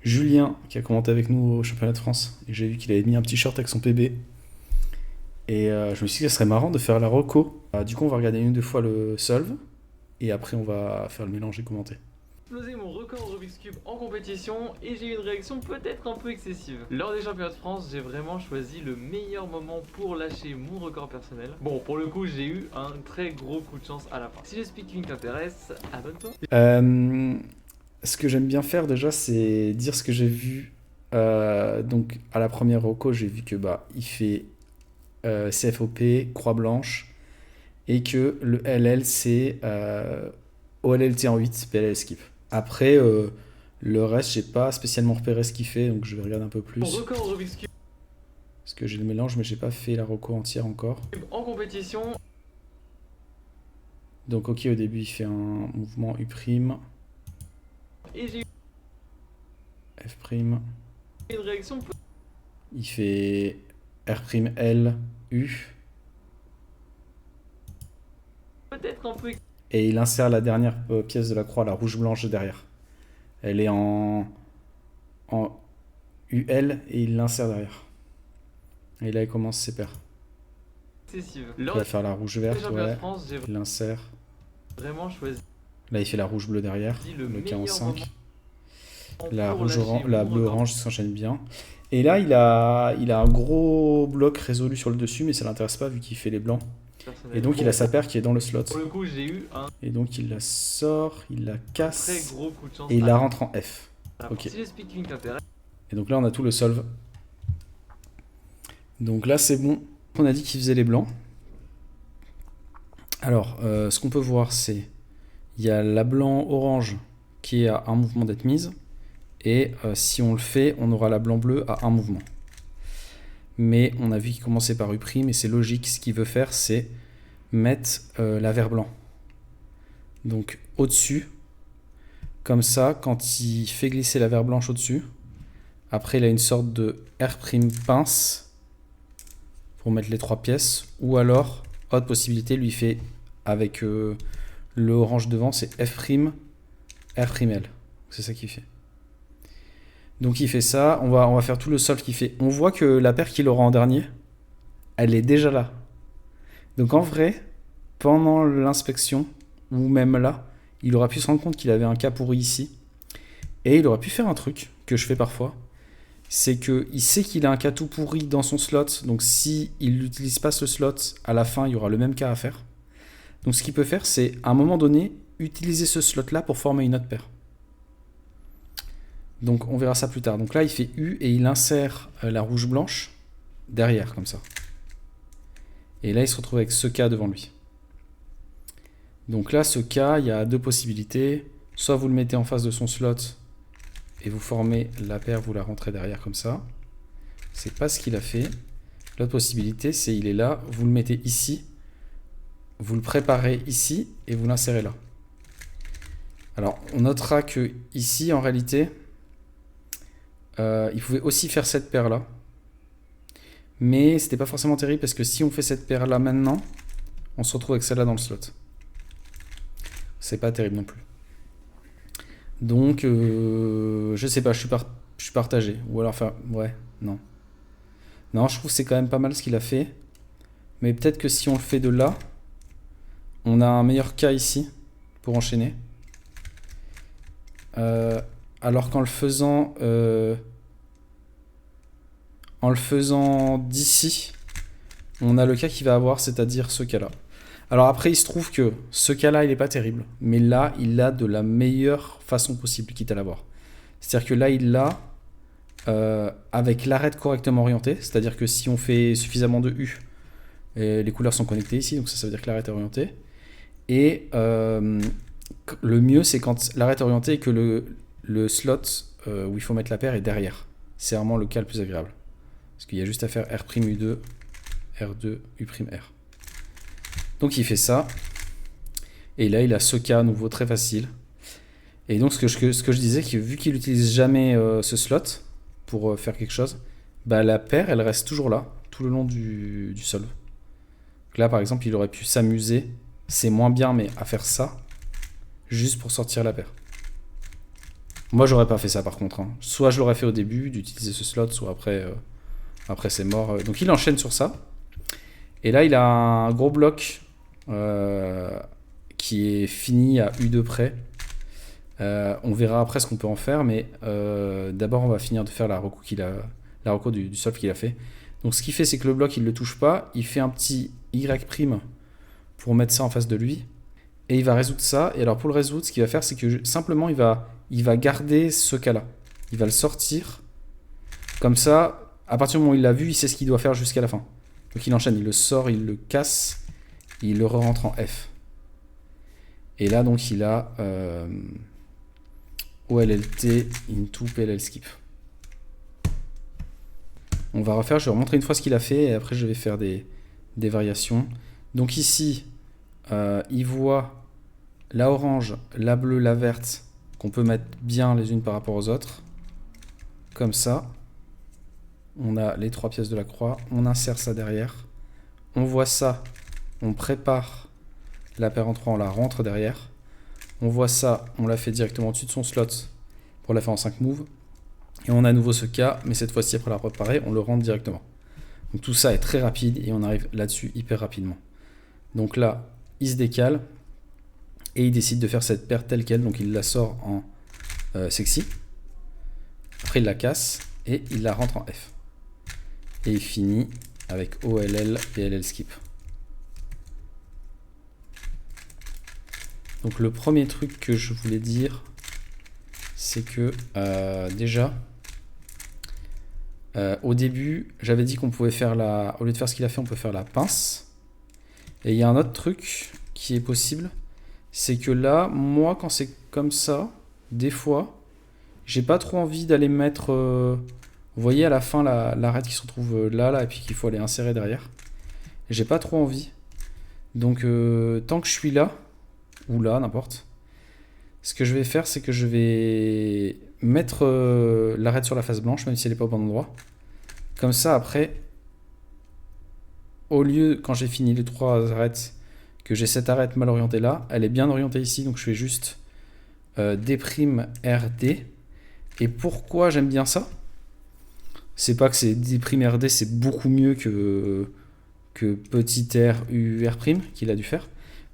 Julien qui a commenté avec nous au championnat de France. Et j'ai vu qu'il avait mis un petit short avec son PB. Et je me suis dit que ce serait marrant de faire la reco. Du coup, on va regarder une ou deux fois le solve. Et après, on va faire le mélange et commenter. Explosé mon record Rubik's Cube en compétition et j'ai eu une réaction peut-être un peu excessive. Lors des championnats de France, j'ai vraiment choisi le meilleur moment pour lâcher mon record personnel. Bon, pour le coup, j'ai eu un très gros coup de chance à la fin. Si le speaking t'intéresse, abonne-toi. Ce que j'aime bien faire déjà, c'est dire ce que j'ai vu. Donc, à la première reco, j'ai vu que il fait CFOP, croix blanche, et que le LL, c'est OLLT en 8, PLL skip. Après, le reste, j'ai pas spécialement repéré ce qu'il fait, donc je vais regarder un peu plus. Mon record Rubik's Cube Parce que j'ai le mélange, mais j'ai pas fait la reco entière encore. en compétition. Donc ok, au début, il fait un mouvement U', Et j'ai eu F', une réaction il fait R', U, peut-être un peu excessive. et il insère la dernière pièce de la croix, la rouge-blanche derrière. Elle est en UL et il l'insère derrière. Et là, il commence ses paires. Il va faire la rouge-verte, ouais. Il l'insère. Vraiment choisi Là, il fait la rouge-bleue derrière, le K en 5. La pour lâcher la mon bleu-orange s'enchaîne bien. Et là, il a un gros bloc résolu sur le dessus, mais ça l'intéresse pas vu qu'il fait les blancs. personnel. Et donc, il a sa paire qui est dans le slot. Pour le coup, j'ai eu un Et donc, il la sort, il la très casse, gros coup de chance. et il la rentre en F. Ok. Si le speaking t'intéresse, Et donc là, on a tout le solve. Donc là, c'est bon. On a dit qu'il faisait les blancs. Alors, ce qu'on peut voir, c'est il y a la blanc-orange qui est à un mouvement d'être mise. Et si on le fait, on aura la blanc-bleu à un mouvement. Mais on a vu qu'il commençait par U', et c'est logique. Ce qu'il veut faire, c'est mettre la vert blanc. Donc au-dessus. Comme ça, quand il fait glisser la vert blanche au-dessus, après il a une sorte de R' pince pour mettre les trois pièces. Ou alors, autre possibilité, lui fait avec le orange devant, c'est F', R'L. C'est ça qu'il fait. Donc il fait ça, on va faire tout le solve qu'il fait. On voit que la paire qu'il aura en dernier, elle est déjà là. Donc en vrai, pendant l'inspection, ou même là, il aura pu se rendre compte qu'il avait un cas pourri ici. Et il aurait pu faire un truc que je fais parfois. C'est qu'il sait qu'il a un cas tout pourri dans son slot. Donc si il n'utilise pas ce slot, à la fin, il y aura le même cas à faire. Donc ce qu'il peut faire, c'est à un moment donné, utiliser ce slot-là pour former une autre paire. Donc on verra ça plus tard. Donc là, il fait U et il insère la rouge-blanche derrière, comme ça. Et là, il se retrouve avec ce cas devant lui. Donc là, ce cas, il y a deux possibilités. Soit vous le mettez en face de son slot et vous formez la paire, vous la rentrez derrière comme ça. C'est pas ce qu'il a fait. L'autre possibilité, c'est il est là, vous le mettez ici, vous le préparez ici et vous l'insérez là. Alors, on notera que ici, en réalité, il pouvait aussi faire cette paire-là. Mais c'était pas forcément terrible parce que si on fait cette paire-là maintenant, on se retrouve avec celle-là dans le slot. C'est pas terrible non plus. Donc, je sais pas, je suis partagé. Ou alors, enfin, ouais, non. Non, je trouve que c'est quand même pas mal ce qu'il a fait. Mais peut-être que si on le fait de là, on a un meilleur cas ici pour enchaîner. Alors qu'en le faisant d'ici, on a le cas qu'il va avoir, c'est-à-dire ce cas-là. Alors après, il se trouve que ce cas-là, il n'est pas terrible. Mais là, il l'a de la meilleure façon possible, quitte à l'avoir. C'est-à-dire que là, il l'a avec l'arête correctement orientée. C'est-à-dire que si on fait suffisamment de U, les couleurs sont connectées ici, donc ça veut dire que l'arête est orientée. Et le mieux, c'est quand l'arête est orientée et que le slot où il faut mettre la paire est derrière. C'est vraiment le cas le plus agréable. Parce qu'il y a juste à faire R'U2, R2, U'R. Donc il fait ça. Et là, il a ce cas à nouveau très facile. Et donc ce que je disais, que vu qu'il n'utilise jamais ce slot pour faire quelque chose, la paire, elle reste toujours là, tout le long du solve. Donc là, par exemple, il aurait pu s'amuser, c'est moins bien, mais à faire ça, juste pour sortir la paire. Moi, j'aurais pas fait ça par contre. Hein. Soit je l'aurais fait au début d'utiliser ce slot, soit après c'est mort. Donc il enchaîne sur ça. Et là, il a un gros bloc qui est fini à U de près. On verra après ce qu'on peut en faire, mais d'abord on va finir de faire la reco du solve qu'il a fait. Donc ce qu'il fait, c'est que le bloc il le touche pas, il fait un petit Y' pour mettre ça en face de lui, et il va résoudre ça. Et alors pour le résoudre, ce qu'il va faire, c'est que simplement il va garder ce cas-là. Il va le sortir, comme ça, à partir du moment où il l'a vu, il sait ce qu'il doit faire jusqu'à la fin. Donc il enchaîne, il le sort, il le casse, il le rentre en F. Et là donc il a OLLT into PLL skip. On va refaire, je vais remontrer une fois ce qu'il a fait et après je vais faire des variations. Donc ici, il voit la orange, la bleue, la verte, qu'on peut mettre bien les unes par rapport aux autres. Comme ça. On a les 3 pièces de la croix, on insère ça derrière. On voit ça, on prépare la paire en 3, on la rentre derrière. On voit ça, on la fait directement au-dessus de son slot pour la faire en 5 moves. Et on a à nouveau ce cas, mais cette fois-ci, après la préparer, on le rentre directement. Donc tout ça est très rapide et on arrive là-dessus hyper rapidement. Donc là, il se décale et il décide de faire cette paire telle qu'elle. Donc il la sort en sexy. Après il la casse et il la rentre en F. Et il finit avec OLL et LL skip. Donc le premier truc que je voulais dire, c'est que déjà, au début, j'avais dit qu'on pouvait faire au lieu de faire ce qu'il a fait, on peut faire la pince. Et il y a un autre truc qui est possible, c'est que là, moi, quand c'est comme ça, des fois, j'ai pas trop envie d'aller mettre, vous voyez à la fin l'arête qui se retrouve là, et puis qu'il faut aller insérer derrière. J'ai pas trop envie. Donc tant que je suis là, ou là, n'importe, ce que je vais faire, c'est que je vais mettre l'arête sur la face blanche, même si elle n'est pas au bon endroit. Comme ça, après, au lieu, quand j'ai fini les 3 arêtes, que j'ai cette arête mal orientée là, elle est bien orientée ici, donc je fais juste d'RD. Et pourquoi j'aime bien ça? C'est pas que c'est d'RD, c'est beaucoup mieux que petit R, U, R' qu'il a dû faire.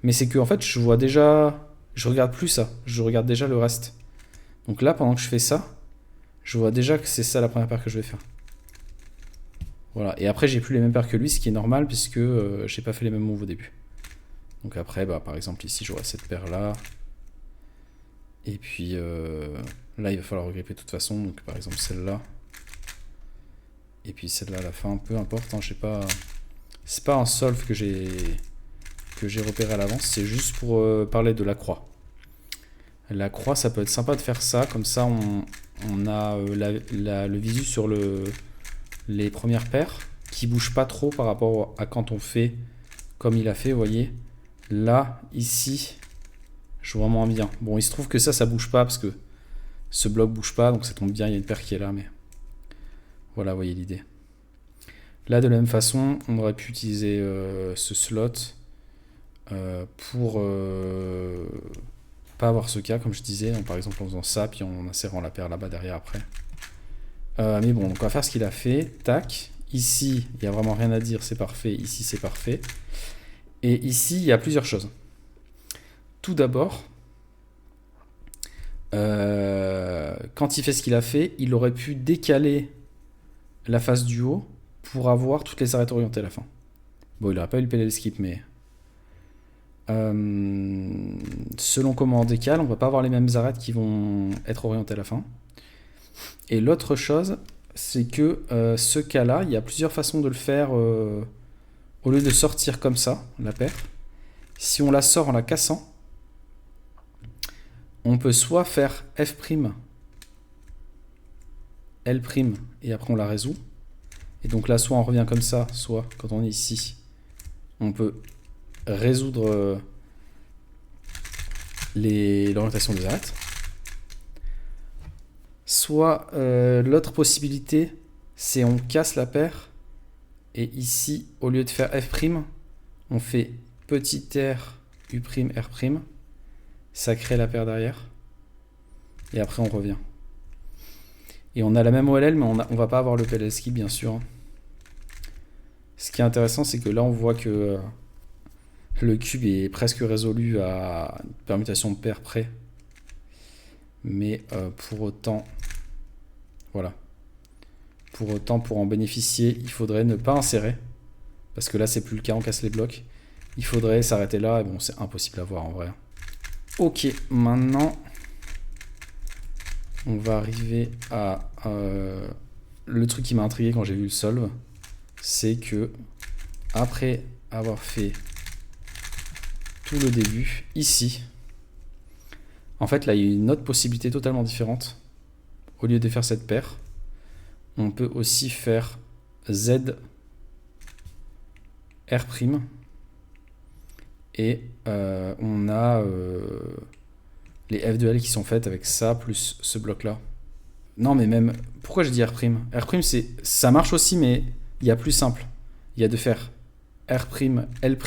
Mais c'est que en fait, je vois déjà, je regarde plus ça, je regarde déjà le reste. Donc là, pendant que je fais ça, je vois déjà que c'est ça la première paire que je vais faire. Voilà, et après j'ai plus les mêmes paires que lui, ce qui est normal puisque j'ai pas fait les mêmes moves au début. Donc après, par exemple ici j'aurai cette paire là. Et puis là il va falloir regripper de toute façon, donc par exemple celle-là. Et puis celle-là à la fin, peu importe, hein, je sais pas. C'est pas un solve que j'ai repéré à l'avance, c'est juste pour parler de la croix. La croix, ça peut être sympa de faire ça, comme ça on a le visu sur les premières paires qui bougent pas trop par rapport à quand on fait comme il a fait, vous voyez. Là, ici, je vois moins bien. Bon, il se trouve que ça bouge pas parce que ce bloc bouge pas, donc ça tombe bien, il y a une paire qui est là, mais voilà, vous voyez l'idée. Là, de la même façon, on aurait pu utiliser ce slot pour pas avoir ce cas, comme je disais, donc, par exemple en faisant ça, puis en insérant la paire là-bas derrière après. Mais bon, donc on va faire ce qu'il a fait. Tac. Ici, il n'y a vraiment rien à dire, c'est parfait. Ici, c'est parfait. Et ici, il y a plusieurs choses. Tout d'abord, quand il fait ce qu'il a fait, il aurait pu décaler la face du haut pour avoir toutes les arêtes orientées à la fin. Bon, il n'aurait pas eu le PLL skip, mais selon comment on décale, on ne va pas avoir les mêmes arêtes qui vont être orientées à la fin. Et l'autre chose, c'est que ce cas-là, il y a plusieurs façons de le faire au lieu de sortir comme ça, la paire. Si on la sort en la cassant, on peut soit faire F', L', et après on la résout. Et donc là, soit on revient comme ça, soit quand on est ici, on peut résoudre l'orientation des arêtes. Soit l'autre possibilité, c'est on casse la paire et ici, au lieu de faire F', on fait petit r, U', R'. Ça crée la paire derrière. Et après, on revient. Et on a la même OLL, mais on va pas avoir le PLL skip, bien sûr. Ce qui est intéressant, c'est que là, on voit que le cube est presque résolu à une permutation de paire près. Mais pour autant, voilà. Pour autant, pour en bénéficier, il faudrait ne pas insérer. Parce que là, c'est plus le cas, on casse les blocs. Il faudrait s'arrêter là, et bon, c'est impossible à voir en vrai. Ok, maintenant, on va arriver à le truc qui m'a intrigué quand j'ai vu le solve. C'est que, après avoir fait tout le début, ici, en fait, là, il y a une autre possibilité totalement différente. Au lieu de faire cette paire, on peut aussi faire Z R'. Et on a les F de L qui sont faites avec ça, plus ce bloc-là. Non, mais même... Pourquoi je dis R'? R', ça marche aussi, mais il y a plus simple. Il y a de faire R', L'.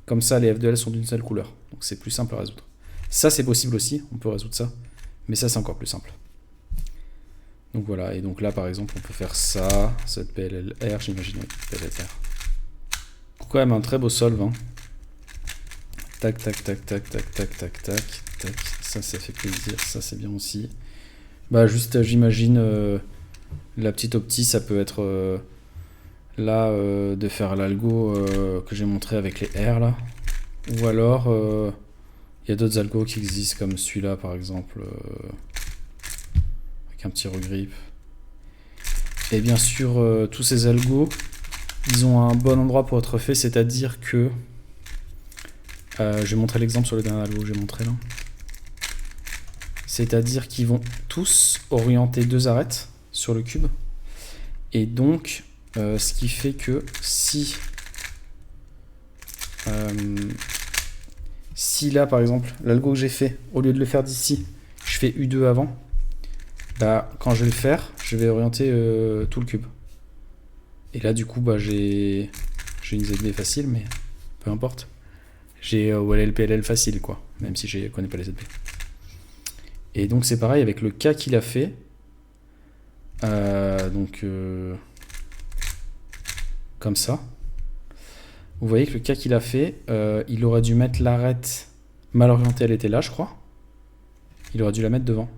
Comme ça, les F de L sont d'une seule couleur. Donc c'est plus simple à résoudre. Ça, c'est possible aussi. On peut résoudre ça. Mais ça, c'est encore plus simple. Donc voilà. Et donc là, par exemple, on peut faire ça. Cette PLLR, j'imagine. PLLR. Quand même un très beau solve, hein. Tac, tac, tac, tac, tac, tac, tac, tac, tac. Ça fait plaisir. Ça, c'est bien aussi. Bah, juste, j'imagine, la petite optie, ça peut être là, de faire l'algo que j'ai montré avec les R, là. Ou alors, il y a d'autres algos qui existent, comme celui-là, par exemple, avec un petit regrip. Et bien sûr, tous ces algos, ils ont un bon endroit pour être faits, c'est-à-dire que... je vais montrer l'exemple sur le dernier algo que j'ai montré là. C'est-à-dire qu'ils vont tous orienter 2 arêtes sur le cube. Et donc, ce qui fait que si là, par exemple, l'algo que j'ai fait, au lieu de le faire d'ici, je fais U2 avant, bah, quand je vais le faire, je vais orienter tout le cube. Et là, du coup, bah, j'ai une ZB facile, mais peu importe. J'ai OLL PLL facile, quoi, même si je ne connais pas les ZB. Et donc c'est pareil avec le cas qu'il a fait. Comme ça. Vous voyez que le cas qu'il a fait, il aurait dû mettre l'arête mal orientée, elle était là, je crois. Il aurait dû la mettre devant.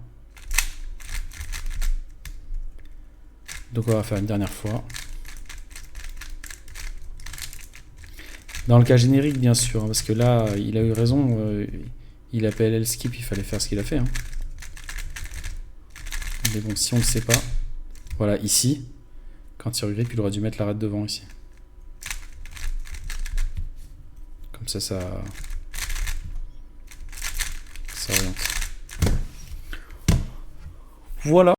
Donc on va faire une dernière fois. Dans le cas générique, bien sûr, hein, parce que là, il a eu raison. Il a PLL skip, il fallait faire ce qu'il a fait. Hein. Mais bon, si on ne le sait pas, voilà, ici, quand il regrip, il aurait dû mettre l'arête devant ici. Comme ça oriente. Voilà.